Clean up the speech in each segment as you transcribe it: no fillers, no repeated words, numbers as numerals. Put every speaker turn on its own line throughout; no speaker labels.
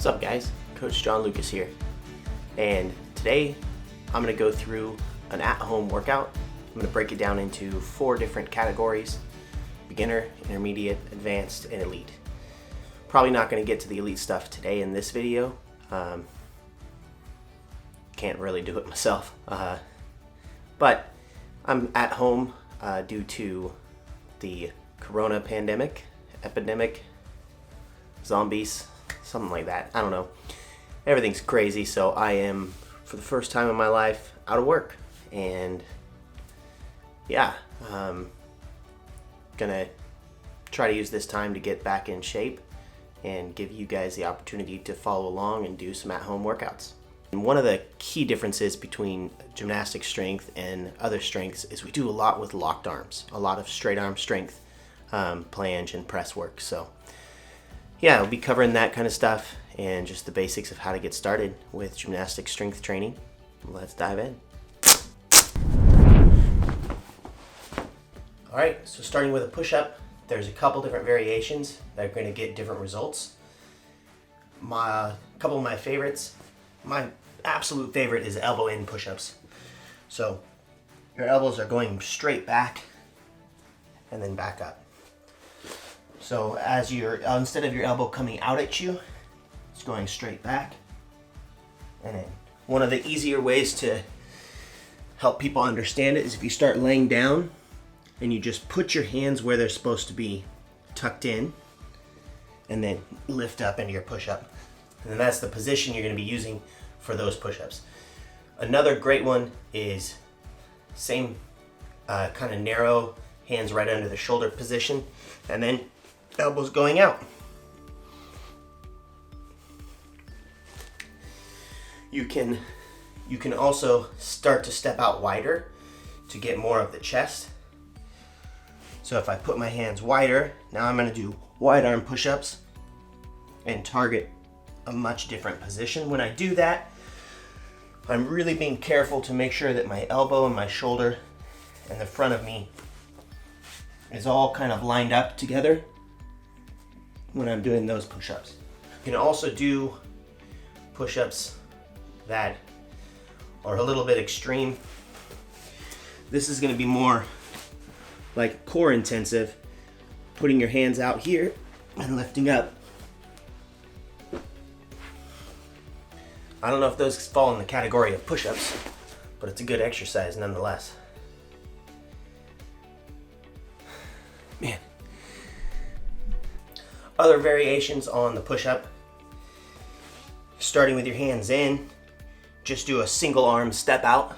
What's up guys, Coach John Lucas here, and today I'm going to go through an at-home workout. I'm going to break it down into 4 different categories: beginner, intermediate, advanced, and elite. Probably not going to get to the elite stuff today in this video. Can't really do it myself, but I'm at home due to the corona pandemic, epidemic, zombies, something like that. I don't know. Everything's crazy, so I am, for the first time in my life, out of work. And yeah, gonna try to use this time to get back in shape and give you guys the opportunity to follow along and do some at-home workouts. And one of the key differences between gymnastic strength and other strengths is we do a lot with locked arms, a lot of straight arm strength, planche and press work. So yeah, I'll be covering that kind of stuff and just the basics of how to get started with gymnastic strength training. Let's dive in. All right, so starting with a push-up, there's a couple different variations that are going to get different results. A couple of my favorites, my absolute favorite is elbow in push-ups. So your elbows are going straight back and then back up. So as instead of your elbow coming out at you, it's going straight back and in. One of the easier ways to help people understand it is if you start laying down and you just put your hands where they're supposed to be, tucked in, and then lift up into your push-up. And that's the position you're going to be using for those push-ups. Another great one is same kind of narrow, hands right under the shoulder position, and then elbows going out. You can also start to step out wider to get more of the chest. So if I put my hands wider, now I'm going to do wide arm push-ups and target a much different position. When I do that, I'm really being careful to make sure that my elbow and my shoulder and the front of me is all kind of lined up together when I'm doing those push-ups. You can also do push-ups that are a little bit extreme. This is going to be more like core intensive, putting your hands out here and lifting up. I don't know if those fall in the category of push-ups, but it's a good exercise nonetheless. Man. Other variations on the push-up, starting with your hands in, just do a single arm step out.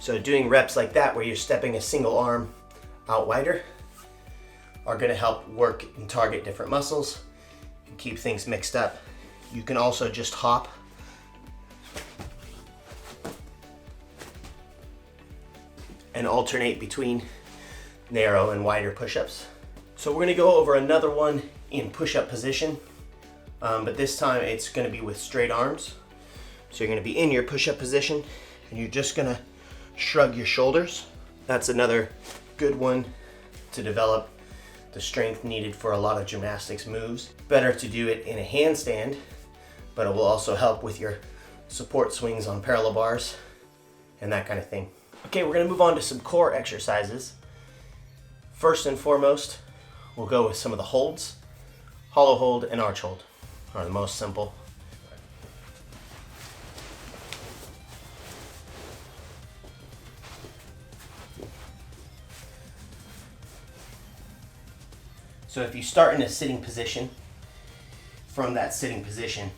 So doing reps like that where you're stepping a single arm out wider are going to help work and target different muscles and keep things mixed up. You can also just hop and alternate between narrow and wider push-ups. So we're going to go over another one in push-up position, but this time it's going to be with straight arms. So you're going to be in your push-up position and you're just going to shrug your shoulders. That's another good one to develop the strength needed for a lot of gymnastics moves. Better to do it in a handstand, but it will also help with your support swings on parallel bars and that kind of thing. Okay, we're gonna move on to some core exercises. First and foremost, we'll go with some of the holds. Hollow hold and arch hold are the most simple. So if you start in a sitting position, from that sitting position,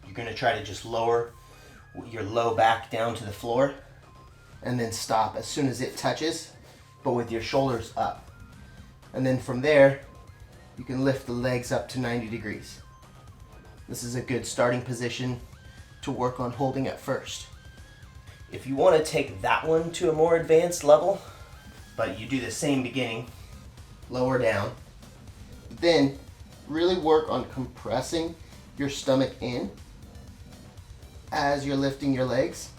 you're going to try to just lower your low back down to the floor and then stop as soon as it touches, but with your shoulders up. And then from there, you can lift the legs up to 90 degrees. This is a good starting position to work on holding at first. If you want to take that one to a more advanced level, but you do the same beginning, lower down, then really work on compressing your stomach in as you're lifting your legs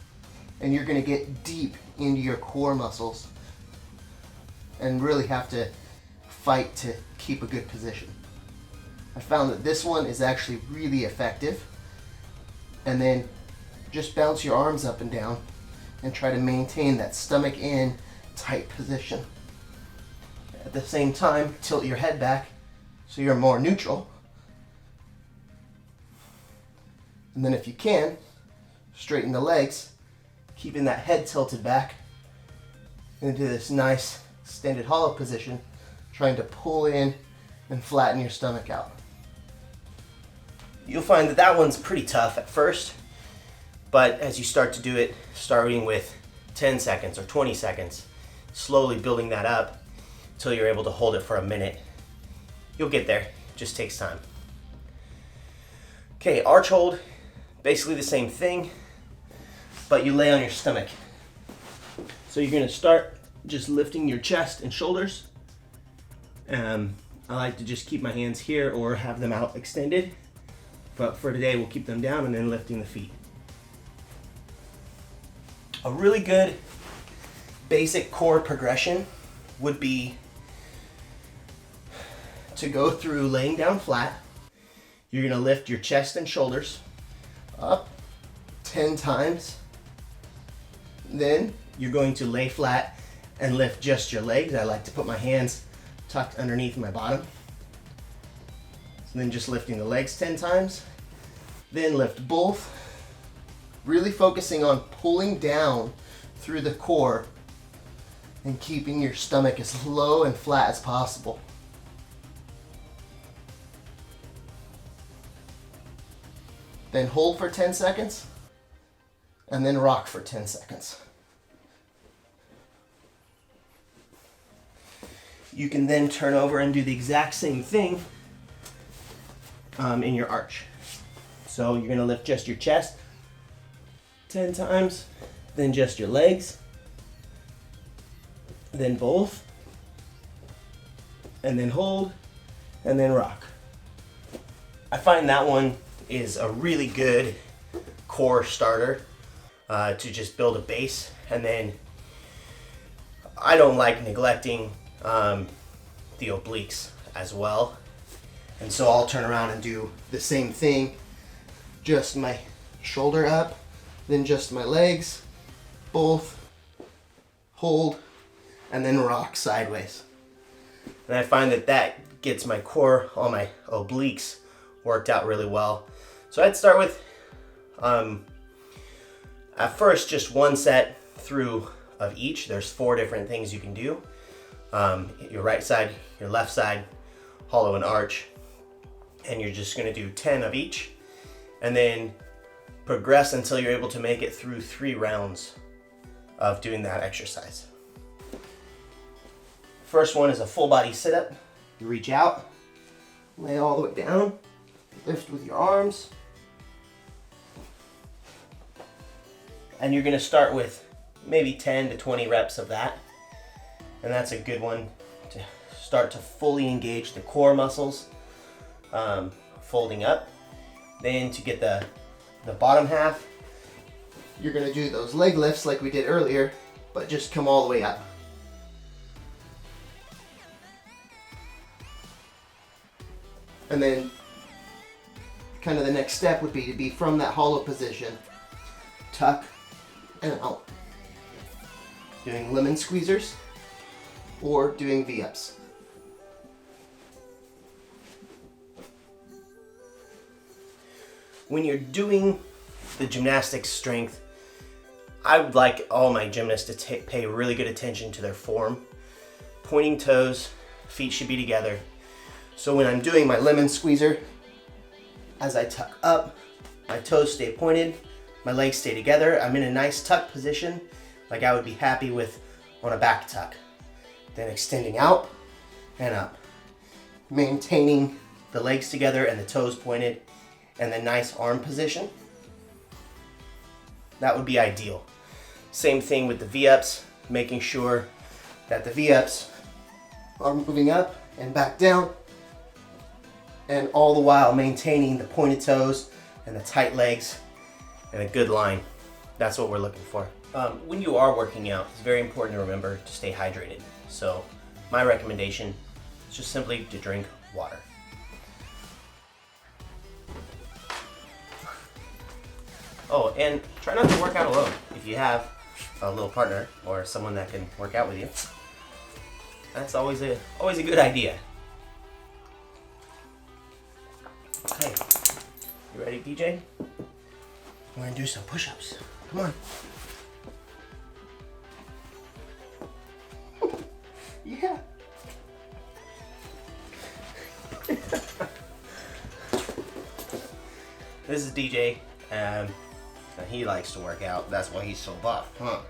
and you're going to get deep into your core muscles and really have to fight to keep a good position. I found that this one is actually really effective. And then just bounce your arms up and down and try to maintain that stomach in tight position. At the same time, tilt your head back so you're more neutral. And then if you can, straighten the legs, keeping that head tilted back into this nice extended hollow position, trying to pull in and flatten your stomach out. You'll find that that one's pretty tough at first, but as you start to do it, starting with 10 seconds or 20 seconds, slowly building that up until you're able to hold it for a minute, you'll get there. It just takes time. Okay, arch hold, basically the same thing, but you lay on your stomach. So you're gonna start just lifting your chest and shoulders. I like to just keep my hands here or have them out extended, but for today we'll keep them down and then lifting the feet. A really good basic core progression would be to go through laying down flat. You're gonna lift your chest and shoulders up 10 times. Then you're going to lay flat and lift just your legs. I like to put my hands tucked underneath my bottom. So then just lifting the legs 10 times. Then lift both. Really focusing on pulling down through the core and keeping your stomach as low and flat as possible. Then hold for 10 seconds and then rock for 10 seconds. You can then turn over and do the exact same thing in your arch. So you're gonna lift just your chest 10 times, then just your legs, then both, and then hold, and then rock. I find that one is a really good core starter to just build a base, and then I don't like neglecting the obliques as well, and so I'll turn around and do the same thing, just my shoulder up, then just my legs, both, hold, and then rock sideways. And I find that that gets my core, all my obliques worked out really well. So I'd start with, at first, just one set through of each. There's 4 different things you can do. Your right side, your left side, hollow and arch. And you're just gonna do 10 of each. And then progress until you're able to make it through 3 rounds of doing that exercise. First one is a full body sit-up. You reach out, lay all the way down, lift with your arms. And you're gonna start with maybe 10 to 20 reps of that. And that's a good one to start to fully engage the core muscles, folding up. Then to get the bottom half, you're gonna do those leg lifts like we did earlier, but just come all the way up. And then kind of the next step would be to be from that hollow position, tuck and out. Doing lemon squeezers or doing V-ups. When you're doing the gymnastics strength, I would like all my gymnasts to pay really good attention to their form. Pointing toes, feet should be together. So when I'm doing my lemon squeezer, as I tuck up, my toes stay pointed, my legs stay together. I'm in a nice tuck position, like I would be happy with on a back tuck. Then extending out and up. Maintaining the legs together and the toes pointed and the nice arm position. That would be ideal. Same thing with the V-ups, making sure that the V-ups are moving up and back down, and all the while maintaining the pointed toes and the tight legs and a good line. That's what we're looking for. When you are working out, it's very important to remember to stay hydrated. So my recommendation is just simply to drink water. Oh, and try not to work out alone. If you have a little partner or someone that can work out with you, that's always a good idea. Okay, you ready, DJ? We're gonna do some push-ups. Come on. Yeah. This is DJ. He likes to work out. That's why he's so buff. Come on.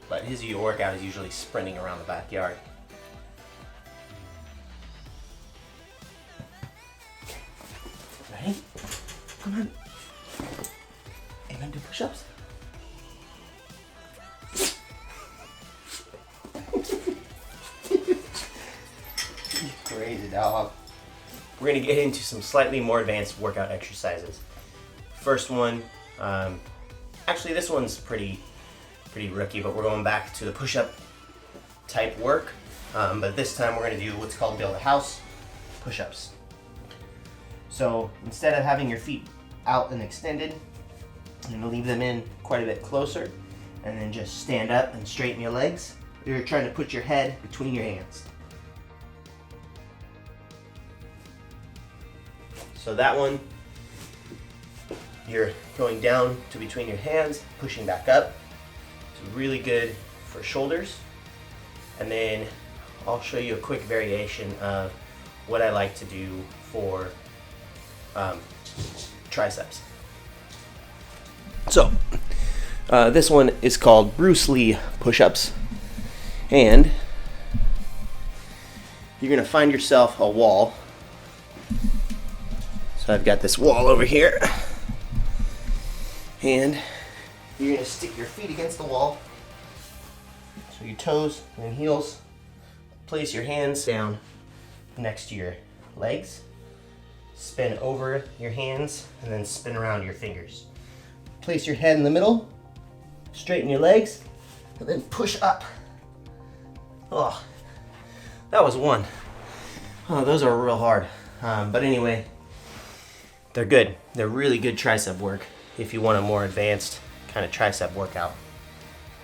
But his workout is usually sprinting around the backyard. Ready? Come on. You gonna do push-ups? You crazy dog. We're gonna get into some slightly more advanced workout exercises. First one, actually this one's pretty rookie, but we're going back to the push-up type work. But this time we're gonna do what's called build a house push-ups. So instead of having your feet out and extended, you're gonna leave them in quite a bit closer, and then just stand up and straighten your legs. You're trying to put your head between your hands. So that one, you're going down to between your hands, pushing back up. It's really good for shoulders. And then I'll show you a quick variation of what I like to do for triceps. So this one is called Bruce Lee push-ups, and you're gonna find yourself a wall. So I've got this wall over here, and you're gonna stick your feet against the wall, so your toes and heels. Place your hands down next to your legs, spin over your hands, and then spin around your fingers. Place your head in the middle, straighten your legs, and then push up. Oh, that was one. Oh, those are real hard. But anyway, they're good. They're really good tricep work if you want a more advanced kind of tricep workout.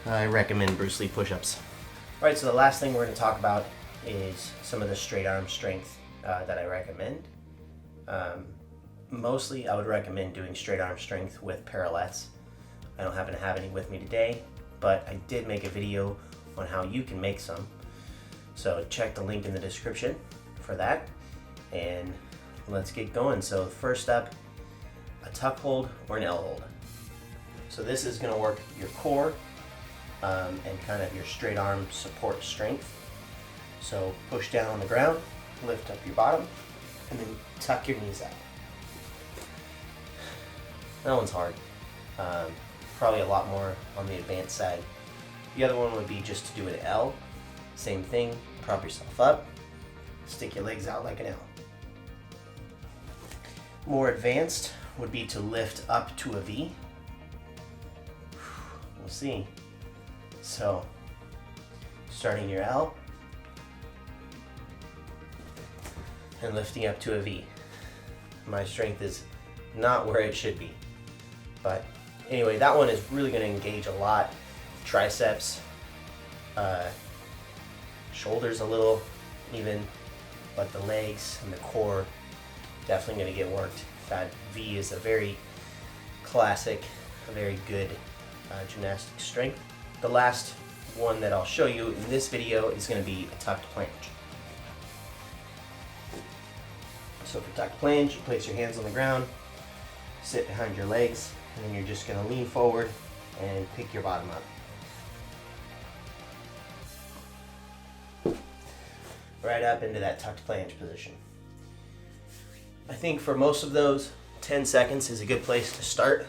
I recommend Bruce Lee push-ups. All right, so the last thing we're going to talk about is some of the straight arm strength that I recommend. Mostly I would recommend doing straight arm strength with parallettes. I don't happen to have any with me today, but I did make a video on how you can make some. So check the link in the description for that, and let's get going. So first up, a tuck hold or an L hold. So this is going to work your core and kind of your straight arm support strength. So push down on the ground, lift up your bottom, and then tuck your knees out. That one's hard. Probably a lot more on the advanced side. The other one would be just to do an L. Same thing, prop yourself up, stick your legs out like an L. More advanced would be to lift up to a V. We'll see. So, starting your L and lifting up to a V. My strength is not where it should be. But anyway, that one is really going to engage a lot. Triceps, shoulders a little even, but the legs and the core definitely going to get worked. That V is a very classic, a very good gymnastic strength. The last one that I'll show you in this video is going to be a tucked planche. So for tucked planche, you place your hands on the ground, sit behind your legs, and then you're just going to lean forward and pick your bottom up. Right up into that tucked planche position. I think for most of those, 10 seconds is a good place to start,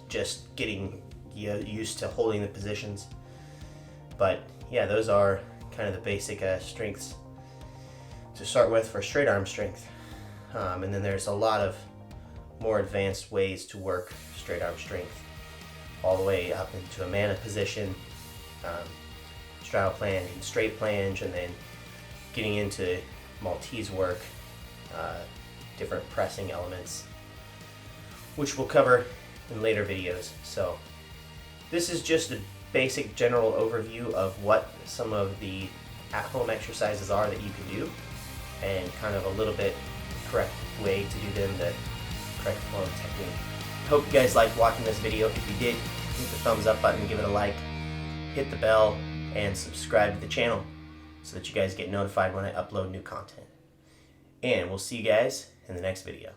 just getting used to holding the positions. But yeah, those are kind of the basic strengths to start with for straight arm strength. And then there's a lot of more advanced ways to work straight arm strength. all the way up into a mana position, straddle planche and straight planche, and then getting into Maltese work, different pressing elements, which we'll cover in later videos. So this is just a basic general overview of what some of the at-home exercises are that you can do, and kind of a little bit correct way to do them, the correct form technique. Hope you guys liked watching this video. If you did, hit the thumbs up button, give it a like, hit the bell, and subscribe to the channel so that you guys get notified when I upload new content. And we'll see you guys in the next video.